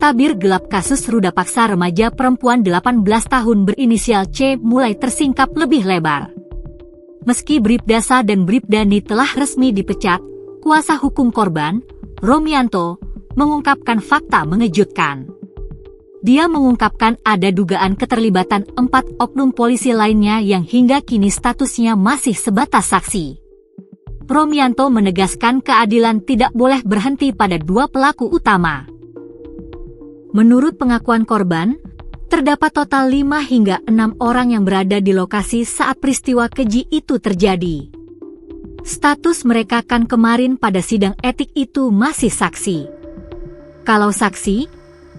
Tabir gelap kasus ruda paksa remaja perempuan 18 tahun berinisial C mulai tersingkap lebih lebar. Meski Bribda Sa dan Bribda Ni telah resmi dipecat, kuasa hukum korban, Romianto, mengungkapkan fakta mengejutkan. Dia mengungkapkan ada dugaan keterlibatan 4 oknum polisi lainnya yang hingga kini statusnya masih sebatas saksi. Romianto menegaskan keadilan tidak boleh berhenti pada 2 pelaku utama. Menurut pengakuan korban, terdapat total 5 hingga 6 orang yang berada di lokasi saat peristiwa keji itu terjadi. Status mereka kan kemarin pada sidang etik itu masih saksi. Kalau saksi,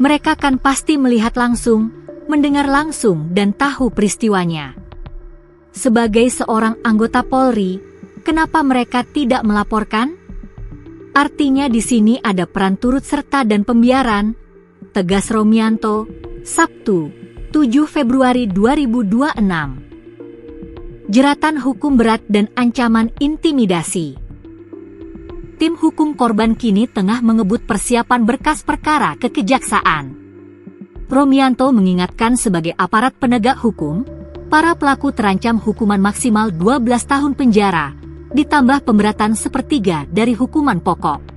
mereka kan pasti melihat langsung, mendengar langsung dan tahu peristiwanya. Sebagai seorang anggota Polri, kenapa mereka tidak melaporkan? Artinya di sini ada peran turut serta dan pembiaran, tegas Romianto, Sabtu, 7 Februari 2026. Jeratan hukum berat dan ancaman intimidasi. Tim hukum korban kini tengah mengebut persiapan berkas perkara ke kejaksaan. Romianto mengingatkan sebagai aparat penegak hukum, para pelaku terancam hukuman maksimal 12 tahun penjara, ditambah pemberatan sepertiga dari hukuman pokok.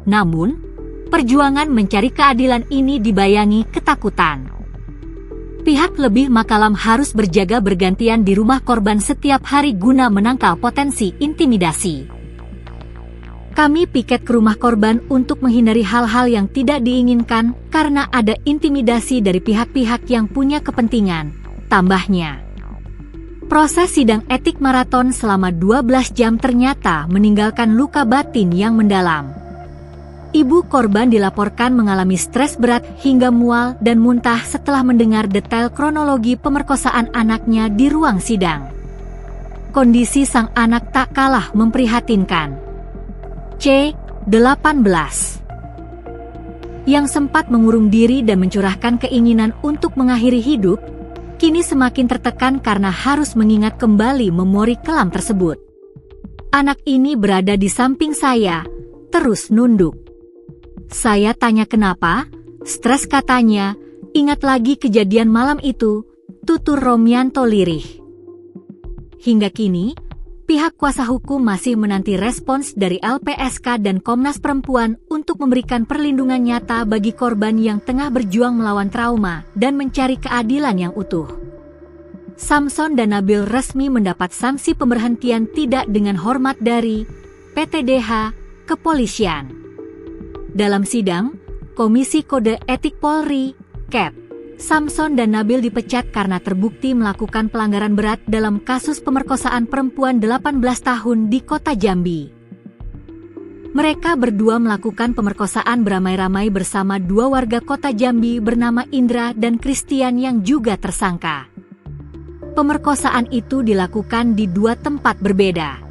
Namun, perjuangan mencari keadilan ini dibayangi ketakutan. Pihak lebih makalam harus berjaga bergantian di rumah korban setiap hari guna menangkal potensi intimidasi. Kami piket ke rumah korban untuk menghindari hal-hal yang tidak diinginkan karena ada intimidasi dari pihak-pihak yang punya kepentingan, tambahnya. Proses sidang etik maraton selama 12 jam ternyata meninggalkan luka batin yang mendalam. Ibu korban dilaporkan mengalami stres berat hingga mual dan muntah setelah mendengar detail kronologi pemerkosaan anaknya di ruang sidang. Kondisi sang anak tak kalah memprihatinkan. C. 18 yang sempat mengurung diri dan mencurahkan keinginan untuk mengakhiri hidup, kini semakin tertekan karena harus mengingat kembali memori kelam tersebut. Anak ini berada di samping saya, terus nunduk. Saya tanya kenapa, stres katanya, ingat lagi kejadian malam itu, tutur Romianto lirih. Hingga kini, pihak kuasa hukum masih menanti respons dari LPSK dan Komnas Perempuan untuk memberikan perlindungan nyata bagi korban yang tengah berjuang melawan trauma dan mencari keadilan yang utuh. Samson dan Nabil resmi mendapat sanksi pemberhentian tidak dengan hormat dari PTDH, Kepolisian. Dalam sidang, Komisi Kode Etik Polri, KEP, Samson dan Nabil dipecat karena terbukti melakukan pelanggaran berat dalam kasus pemerkosaan perempuan 18 tahun di Kota Jambi. Mereka berdua melakukan pemerkosaan beramai-ramai bersama 2 warga Kota Jambi bernama Indra dan Christian yang juga tersangka. Pemerkosaan itu dilakukan di 2 tempat berbeda.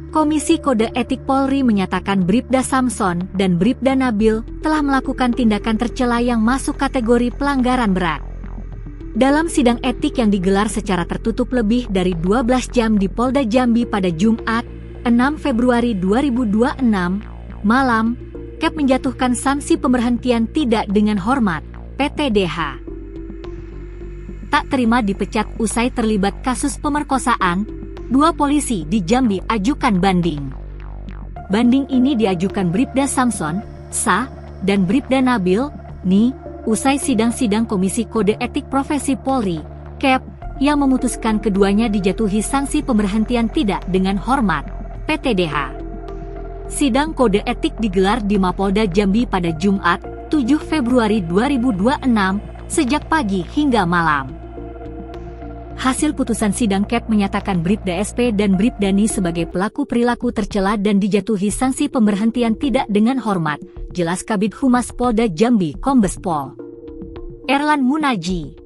Komisi Kode Etik Polri menyatakan Bribda Samson dan Bribda Nabil telah melakukan tindakan tercela yang masuk kategori pelanggaran berat. Dalam sidang etik yang digelar secara tertutup lebih dari 12 jam di Polda Jambi pada Jumat, 6 Februari 2026, malam, KEP menjatuhkan sanksi pemberhentian tidak dengan hormat, PTDH. Tak terima dipecat usai terlibat kasus pemerkosaan, 2 polisi di Jambi ajukan banding. Banding ini diajukan Bribda Samson, Sa, dan Bribda Nabil, Ni, usai sidang-sidang Komisi Kode Etik Profesi Polri, KEP, yang memutuskan keduanya dijatuhi sanksi pemberhentian tidak dengan hormat, PTDH. Sidang kode etik digelar di Mapolda Jambi pada Jumat, 7 Februari 2026, sejak pagi hingga malam. Hasil putusan sidang KEP menyatakan Bribda SP dan Bribda Ni sebagai pelaku perilaku tercela dan dijatuhi sanksi pemberhentian tidak dengan hormat, jelas Kabid Humas Polda Jambi Kombes Pol Erlan Munaji.